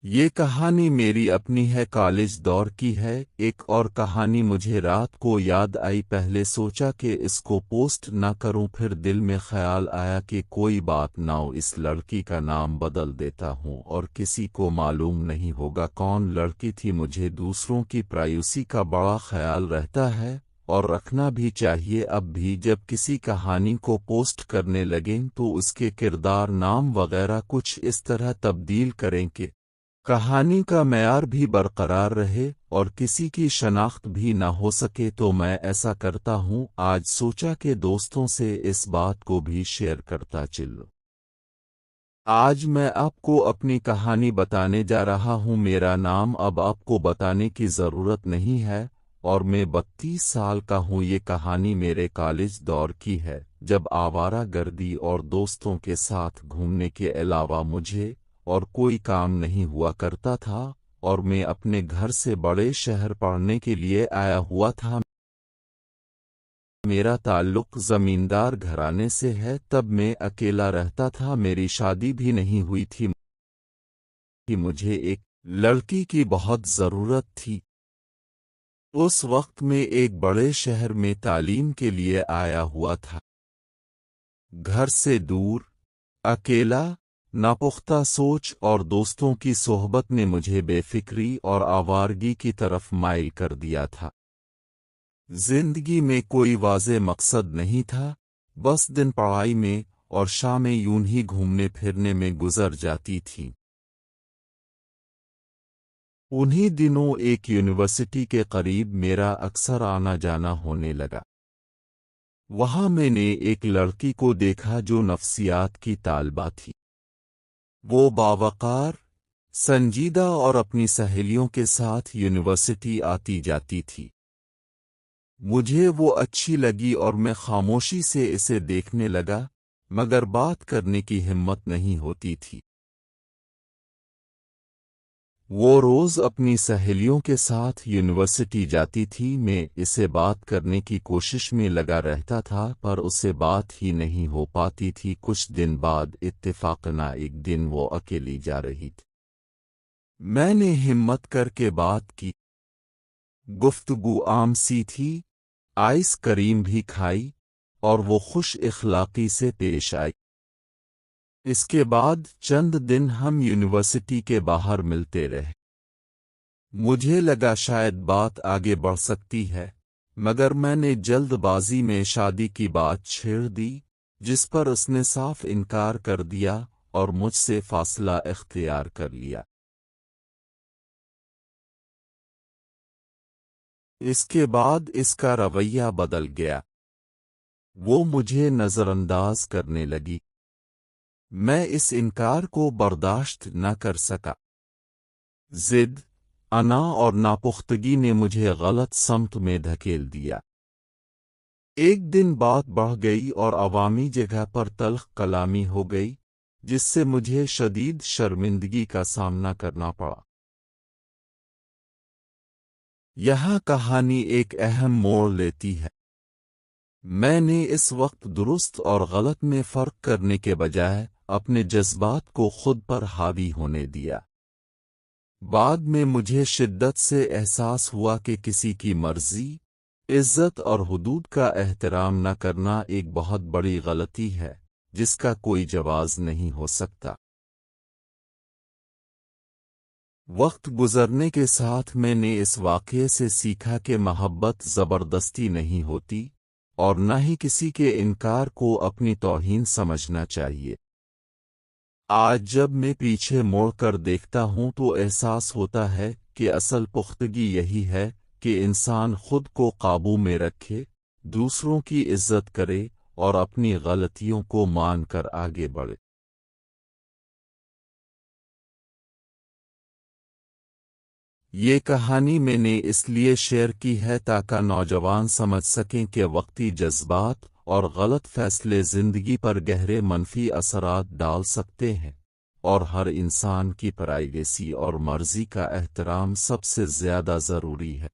یہ کہانی میری اپنی ہے، کالج دور کی ہے۔ ایک اور کہانی مجھے رات کو یاد آئی، پہلے سوچا کہ اس کو پوسٹ نہ کروں، پھر دل میں خیال آیا کہ کوئی بات نہ ہو، اس لڑکی کا نام بدل دیتا ہوں اور کسی کو معلوم نہیں ہوگا کون لڑکی تھی۔ مجھے دوسروں کی پرائیوسی کا بڑا خیال رہتا ہے اور رکھنا بھی چاہیے۔ اب بھی جب کسی کہانی کو پوسٹ کرنے لگیں تو اس کے کردار، نام وغیرہ کچھ اس طرح تبدیل کریں کہ کہانی کا معیار بھی برقرار رہے اور کسی کی شناخت بھی نہ ہو سکے، تو میں ایسا کرتا ہوں۔ آج سوچا کہ دوستوں سے اس بات کو بھی شیئر کرتا چلوں۔ آج میں آپ کو اپنی کہانی بتانے جا رہا ہوں۔ میرا نام اب آپ کو بتانے کی ضرورت نہیں ہے اور میں 32 سال کا ہوں۔ یہ کہانی میرے کالج دور کی ہے، جب آوارہ گردی اور دوستوں کے ساتھ گھومنے کے علاوہ مجھے اور کوئی کام نہیں ہوا کرتا تھا، اور میں اپنے گھر سے بڑے شہر پڑھنے کے لیے آیا ہوا تھا۔ میرا تعلق زمیندار گھرانے سے ہے۔ تب میں اکیلا رہتا تھا، میری شادی بھی نہیں ہوئی تھی کہ مجھے ایک لڑکی کی بہت ضرورت تھی۔ اس وقت میں ایک بڑے شہر میں تعلیم کے لیے آیا ہوا تھا، گھر سے دور، اکیلا، ناپختہ سوچ اور دوستوں کی صحبت نے مجھے بے فکری اور آوارگی کی طرف مائل کر دیا تھا۔ زندگی میں کوئی واضح مقصد نہیں تھا، بس دن پڑھائی میں اور شامیں یوں ہی گھومنے پھرنے میں گزر جاتی تھیں۔ انہی دنوں ایک یونیورسٹی کے قریب میرا اکثر آنا جانا ہونے لگا۔ وہاں میں نے ایک لڑکی کو دیکھا جو نفسیات کی طالبہ تھی۔ وہ باوقار، سنجیدہ اور اپنی سہیلیوں کے ساتھ یونیورسٹی آتی جاتی تھی۔ مجھے وہ اچھی لگی اور میں خاموشی سے اسے دیکھنے لگا، مگر بات کرنے کی ہمت نہیں ہوتی تھی۔ وہ روز اپنی سہیلیوں کے ساتھ یونیورسٹی جاتی تھی، میں اسے بات کرنے کی کوشش میں لگا رہتا تھا پر اسے بات ہی نہیں ہو پاتی تھی۔ کچھ دن بعد اتفاقاً ایک دن وہ اکیلی جا رہی تھی۔ میں نے ہمت کر کے بات کی، گفتگو عام سی تھی، آئس کریم بھی کھائی اور وہ خوش اخلاقی سے پیش آئی۔ اس کے بعد چند دن ہم یونیورسٹی کے باہر ملتے رہے۔ مجھے لگا شاید بات آگے بڑھ سکتی ہے، مگر میں نے جلد بازی میں شادی کی بات چھیڑ دی، جس پر اس نے صاف انکار کر دیا اور مجھ سے فاصلہ اختیار کر لیا۔ اس کے بعد اس کا رویہ بدل گیا، وہ مجھے نظر انداز کرنے لگی۔ میں اس انکار کو برداشت نہ کر سکا۔ ضد، انا اور ناپختگی نے مجھے غلط سمت میں دھکیل دیا۔ ایک دن بات بڑھ گئی اور عوامی جگہ پر تلخ کلامی ہو گئی، جس سے مجھے شدید شرمندگی کا سامنا کرنا پڑا۔ یہاں کہانی ایک اہم موڑ لیتی ہے۔ میں نے اس وقت درست اور غلط میں فرق کرنے کے بجائے اپنے جذبات کو خود پر حاوی ہونے دیا۔ بعد میں مجھے شدت سے احساس ہوا کہ کسی کی مرضی، عزت اور حدود کا احترام نہ کرنا ایک بہت بڑی غلطی ہے، جس کا کوئی جواز نہیں ہو سکتا۔ وقت گزرنے کے ساتھ میں نے اس واقعے سے سیکھا کہ محبت زبردستی نہیں ہوتی اور نہ ہی کسی کے انکار کو اپنی توہین سمجھنا چاہیے۔ آج جب میں پیچھے موڑ کر دیکھتا ہوں تو احساس ہوتا ہے کہ اصل پختگی یہی ہے کہ انسان خود کو قابو میں رکھے، دوسروں کی عزت کرے اور اپنی غلطیوں کو مان کر آگے بڑھے۔ یہ کہانی میں نے اس لیے شیئر کی ہے تاکہ نوجوان سمجھ سکیں کہ وقتی جذبات اور غلط فیصلے زندگی پر گہرے منفی اثرات ڈال سکتے ہیں، اور ہر انسان کی پرائیویسی اور مرضی کا احترام سب سے زیادہ ضروری ہے۔